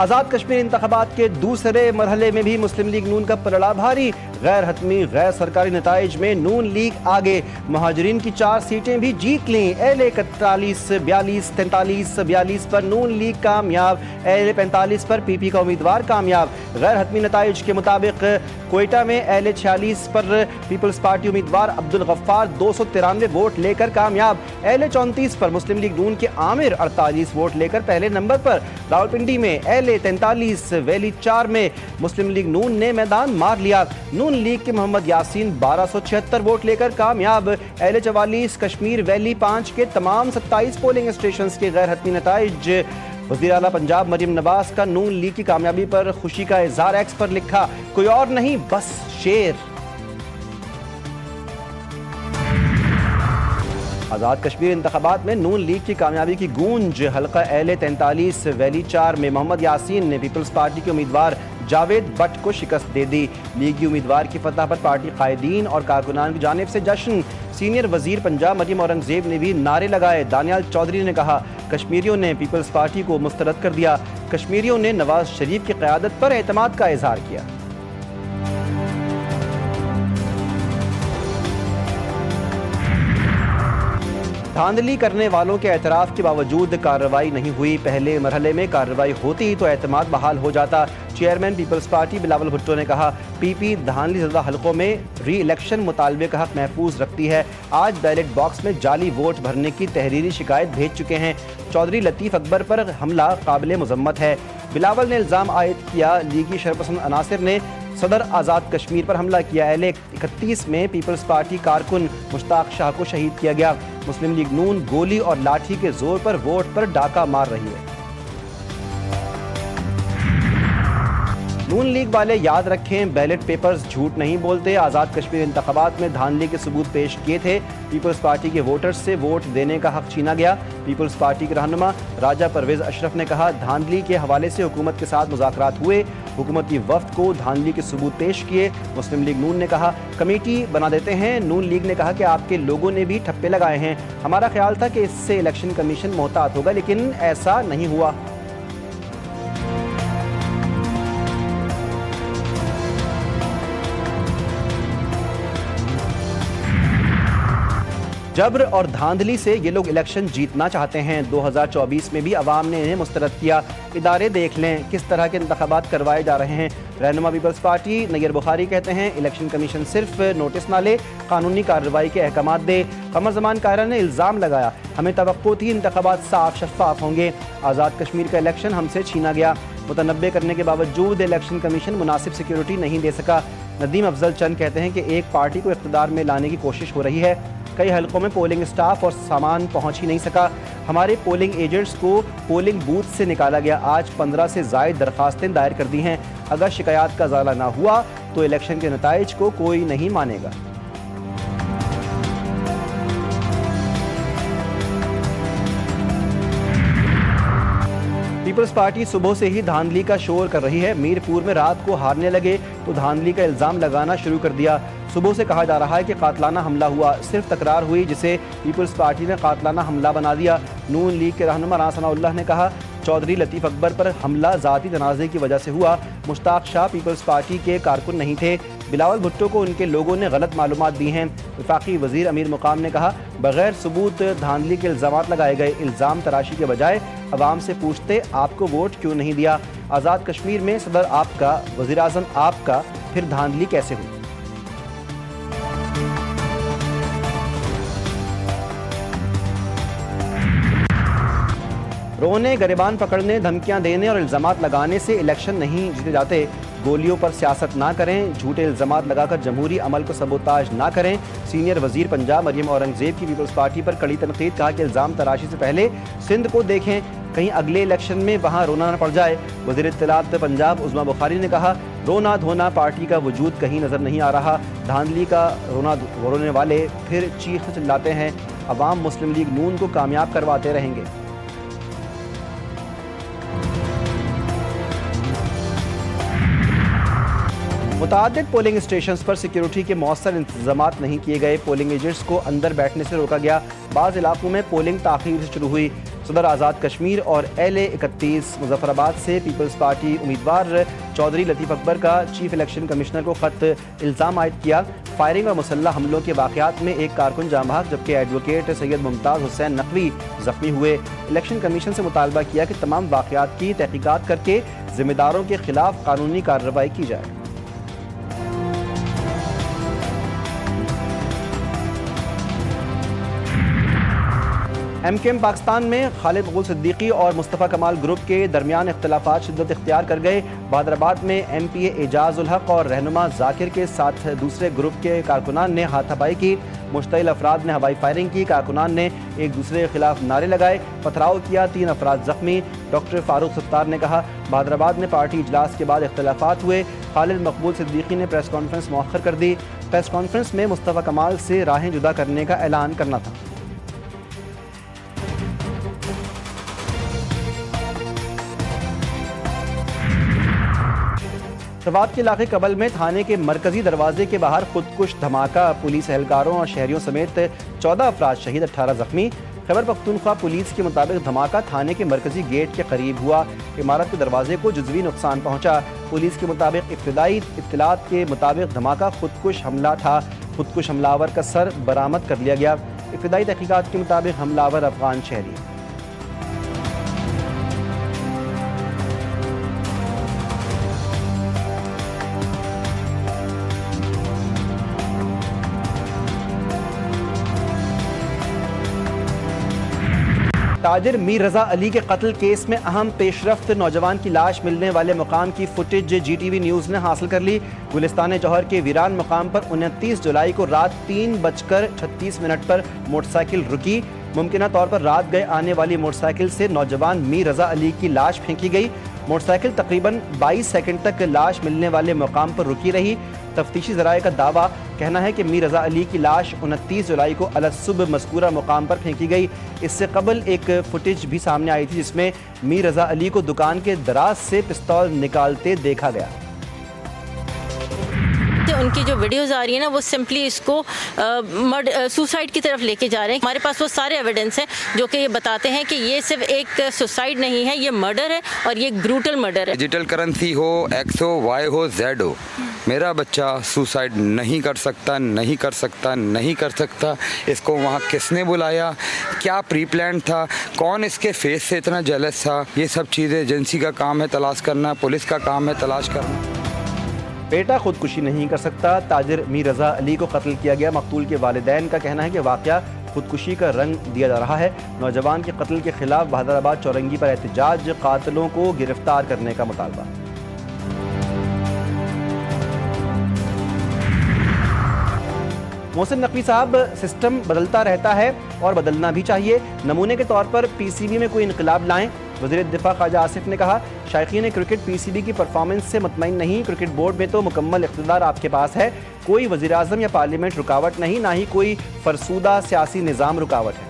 आज़ाद कश्मीर इंतखाबात के दूसरे मरहले में भी मुस्लिम लीग नून का पलड़ा भारी। गैर हतमी गैर सरकारी नताइज में नून लीग आगे। महाजरीन की 4 सीटें भी जीत लीं। एल 41 42 43 42 पर नून लीग कामयाब। एल 45 पर पीपी का उम्मीदवार कामयाब। गैर हतमी नताइज के मुताबिक कोयटा में एल 46 पर पीपल्स पार्टी उम्मीदवार अब्दुल गफ्फार 293 वोट लेकर कामयाब। एल 34 पर मुस्लिम लीग नून के आमिर 48 वोट लेकर पहले नंबर पर। रावलपिंडी में एल 43 वैली 4 में मुस्लिम लीग नून ने मैदान मार लिया। नून लीग के मोहम्मद यासीन 1276 वोट लेकर कामयाब। एल 44 कश्मीर वैली 5 के तमाम 27 पोलिंग स्टेशन के गैर हतमी नताइज। वज़ीर आला पंजाब मरियम नवाज का नून लीग की कामयाबी पर खुशी का इजहार एक्स पर लिखा, कोई और नहीं बस शेर। आज़ाद कश्मीर इंतखाबात में नून लीग की कामयाबी की गूंज। हल्का एल 43 वैली 4 में मोहम्मद यासीन ने पीपल्स पार्टी के उम्मीदवार जावेद भट्ट को शिकस्त दे दी। लीगी उम्मीदवार की फतह पर पार्टी कायदीन और कारकुनान की जानिब से जश्न। सीनियर वजीर पंजाब मरियम औरंगजेब ने भी नारे लगाए। दानियाल चौधरी ने कहा, कश्मीरियों ने पीपल्स पार्टी को मुस्तरद कर दिया। कश्मीरियों ने नवाज शरीफ की क़यादत पर एतमाद का इजहार किया। धांधली करने वालों के एतराफ़ के बावजूद कार्रवाई नहीं हुई। पहले मरहले में कार्रवाई होती तो एतमाद बहाल हो जाता। Chairman People's Party Bilawal Bhutto ने कहा, पीपी धांधली ज़दा हलकों में री इलेक्शन मुतालबे का हक महफूज रखती है। आज बैलेट बॉक्स में जाली वोट भरने की तहरीरी शिकायत भेज चुके हैं। चौधरी लतीफ़ अकबर पर हमला काबिल मुज़म्मत है। बिलावल ने इल्ज़ाम आयद किया, लीगी शरपसंद अनासिर ने सदर आज़ाद कश्मीर पर हमला किया। एल 31 में पीपल्स पार्टी कारकुन मुश्ताक शाह को शहीद किया गया। मुस्लिम लीग नून गोली और लाठी के जोर पर वोट पर डाका मार रही है। नून लीग वाले याद रखें, बैलेट पेपर्स झूठ नहीं बोलते। आज़ाद कश्मीर इंतखाबात में धांधली के सबूत पेश किए थे। पीपल्स पार्टी के वोटर्स से वोट देने का हक छीना गया। पीपल्स पार्टी के रहनुमा राजा परवेज अशरफ ने कहा, धांधली के हवाले से हुकूमत के साथ मुज़ाकरात हुए। हुकूमती वफ्द को धांधली के सबूत पेश किए। मुस्लिम लीग नून ने कहा, कमेटी बना देते हैं। नून लीग ने कहा कि आपके लोगों ने भी ठप्पे लगाए हैं। हमारा ख्याल था कि इससे इलेक्शन कमीशन मोहतात होगा, लेकिन ऐसा नहीं हुआ। जबर और धांधली से ये लोग इलेक्शन जीतना चाहते हैं। 2024 में भी अवाम ने इन्हें मुस्तरद किया। इदारे देख लें किस तरह के इंतखाबात करवाए जा रहे हैं। रहनुमा पीपल्स पार्टी नैयर बुखारी कहते हैं, इलेक्शन कमीशन सिर्फ नोटिस ना ले, कानूनी कार्रवाई के अहकामात दे। कमर जमान कायरा ने इल्ज़ाम लगाया, हमें तवक्को थी इंतखाबात साफ शफाफ होंगे। आज़ाद कश्मीर का इलेक्शन हमसे छीना गया। मुतनब्बे करने के बावजूद इलेक्शन कमीशन मुनासिब सिक्योरिटी नहीं दे सका। नदीम अफजल चंद कहते हैं कि एक पार्टी को इख्तिदार में लाने की कोशिश हो रही है। कई हलकों में पोलिंग स्टाफ और सामान पहुंच ही नहीं सका। हमारे पोलिंग एजेंट्स को पोलिंग बूथ से निकाला गया। आज 15 से ज़ायद दरखास्तें दायर कर दी हैं। अगर शिकायत का ज़ाला ना हुआ तो इलेक्शन के नताइज को कोई नहीं मानेगा। पीपल्स पार्टी सुबह से ही धांधली का शोर कर रही है। मीरपुर में रात को हारने लगे तो धांधली का इल्ज़ाम लगाना शुरू कर दिया। सुबह से कहा जा रहा है कि कातलाना हमला हुआ, सिर्फ तकरार हुई जिसे पीपल्स पार्टी ने कातलाना हमला बना दिया। नून लीग के रहनुमा राना सनाउल्लाह ने कहा, चौधरी लतीफ़ अकबर पर हमला ज़ाती तनाज़े की वजह से हुआ। मुश्ताक शाह पीपल्स पार्टी के कारकुन नहीं थे। बिलावल भुट्टो को उनके लोगों ने गलत मालूमात दी हैं। वफाकी वज़ीर अमीर मुकाम ने कहा, बगैर सबूत धांधली के इल्ज़ामात लगाए गए। इल्ज़ाम तराशी के बजाय अवाम से पूछते आपको वोट क्यों नहीं दिया। आज़ाद कश्मीर में सदर आपका, वज़ीर आज़म आपका, फिर धांधली कैसे हुई। रोने, गरिबान पकड़ने, धमकियां देने और इल्ज़ामात लगाने से इलेक्शन नहीं जीते जाते। गोलियों पर सियासत ना करें, झूठे इल्ज़ामात लगाकर जमहूरी अमल को सबोताज ना करें। सीनियर वज़ीर पंजाब मरियम औरंगजेब की पीपल्स पार्टी पर कड़ी तनकीद। कहा कि इल्ज़ाम तराशी से पहले सिंध को देखें, कहीं अगले इलेक्शन में वहाँ रोना न पड़ जाए। वज़ीर इत्तलात पंजाब उज़मा बुखारी ने कहा, रोना धोना पार्टी का वजूद कहीं नज़र नहीं आ रहा। धांधली का रोने वाले फिर चीख चिल्लाते हैं। अवाम मुस्लिम लीग नून को कामयाब करवाते रहेंगे। मुतादिद पोलिंग स्टेशन पर सिक्योरिटी के मौसर इंतजामात नहीं किए गए। पोलिंग एजेंट्स को अंदर बैठने से रोका गया। बाज़ इलाकों में पोलिंग ताख़ीर से शुरू हुई। सदर आज़ाद कश्मीर और LA 31 मुजफ्फराबाद से पीपल्स पार्टी उम्मीदवार चौधरी लतीफ़ अकबर का चीफ इलेक्शन कमिश्नर को ख़त इल्ज़ाम आयद किया। फायरिंग और मुसल्लह हमलों के वाक़यात में एक कारकुन जाँ बहक जबकि एडवोकेट सैयद मुमताज़ हुसैन नकवी ज़ख्मी हुए। इलेक्शन कमीशन से मुतालबा किया कि तमाम वाक़यात की तहकीकात करके ज़िम्मेदारों के खिलाफ कानूनी कार्रवाई की जाए। MKM पाकिस्तान में खालिद मकबूल सिद्दीकी और मुस्तफ़ा कमाल ग्रुप के दरमियान इख्तलाफात शिद्दत इख्तियार कर गए। बहादराबाद में MPA एजाज़ उल हक और रहनुमा जाकिर के साथ दूसरे ग्रुप के कारकुनान ने हाथापाई की। मुश्तइल अफराद ने हवाई फायरिंग की। कारकुनान ने एक दूसरे के खिलाफ नारे लगाए, पथराव किया। 3 अफराद जख्मी। डॉक्टर फारूक सत्तार ने कहा, बहादराबाद में पार्टी इजलास के बाद इख्तलाफात हुए। खालिद मकबूल सिद्दीकी ने प्रेस कॉन्फ्रेंस मौखर कर दी। प्रेस कॉन्फ्रेंस में मुस्तफ़ा कमाल से राहें जुदा करने का ऐलान करना था। सवात के इलाके कबल में थाने के मरकजी दरवाजे के बाहर खुदकुश धमाका। पुलिस एहलकारों और शहरियों समेत 14 अफराद शहीद, 18 जख्मी। खैबर पख्तूनख्वा पुलिस के मुताबिक धमाका थाने के मरकजी गेट के करीब हुआ। इमारत के दरवाजे को जुज़वी नुकसान पहुंचा। पुलिस के मुताबिक इब्तिदाई इत्तलात के मुताबिक धमाका खुदकुश हमला था। खुदकुश हमलावर का सर बरामद कर लिया गया। इब्तिदाई तहकीकात के मुताबिक हमलावर अफगान शहरी। ताजिर मीर रजा अली के कत्ल केस में अहम पेशरफ्त। नौजवान की लाश मिलने वाले मुकाम की फुटेज GTV न्यूज़ ने हासिल कर ली। गुलिस्तान जौहर के वीरान मुकाम पर 29 जुलाई को रात 3:36 पर मोटरसाइकिल रुकी। मुमकिना तौर पर रात गए आने वाली मोटरसाइकिल से नौजवान मीर रजा अली की लाश फेंकी गई। मोटरसाइकिल तकरीबन 22 सेकंड तक लाश मिलने वाले मुकाम पर रुकी रही। तफ्तीशी ज़राए का दावा कहना है कि मीर रजा अली की लाश 29 जुलाई को अलसुबह मज़कूरा मुकाम पर फेंकी गई। इससे कबल एक फुटेज भी सामने आई थी जिसमें मीर रजा अली को दुकान के दराज से पिस्तौल निकालते देखा गया। उनकी जो वीडियोस आ रही है ना, वो सिंपली इसको सुसाइड की तरफ लेके जा रहे हैं। हमारे पास वो सारे एविडेंस हैं जो कि ये बताते हैं कि ये सिर्फ एक सुसाइड नहीं है, ये मर्डर है और ये ब्रूटल मर्डर है। डिजिटल करेंसी हो, X हो, Y हो, Z हो, मेरा बच्चा सुसाइड नहीं कर सकता, नहीं कर सकता, नहीं कर सकता। इसको वहाँ किसने बुलाया, क्या प्री प्लान था, कौन इसके फेस से इतना जेलस था, ये सब चीज़ें एजेंसी का काम है तलाश करना, पुलिस का काम है तलाश करना। बेटा खुदकुशी नहीं कर सकता। ताजिर मीर रजा अली को कत्ल किया गया। मकतूल के वालिदैन का कहना है कि वाक़या खुदकुशी का रंग दिया जा रहा है। नौजवान के कत्ल के खिलाफ बहादराबाद चौरंगी पर एहतजाज, कातिलों को गिरफ्तार करने का मुतालबा। मोहसिन नकवी साहब, सिस्टम बदलता रहता है और बदलना भी चाहिए। नमूने के तौर पर PCB में कोई इनकलाब लाएं। वज़ीर दिफा ख्वाजा आसिफ ने कहा, शायकीन क्रिकेट PCB की परफॉर्मेंस से मुतमईन नहीं। क्रिकेट बोर्ड में तो मुकम्मल इख्तियार आपके पास है। कोई वज़ीर आज़म या पार्लियामेंट रुकावट नहीं, ना ही कोई फरसूदा सियासी निज़ाम रुकावट है।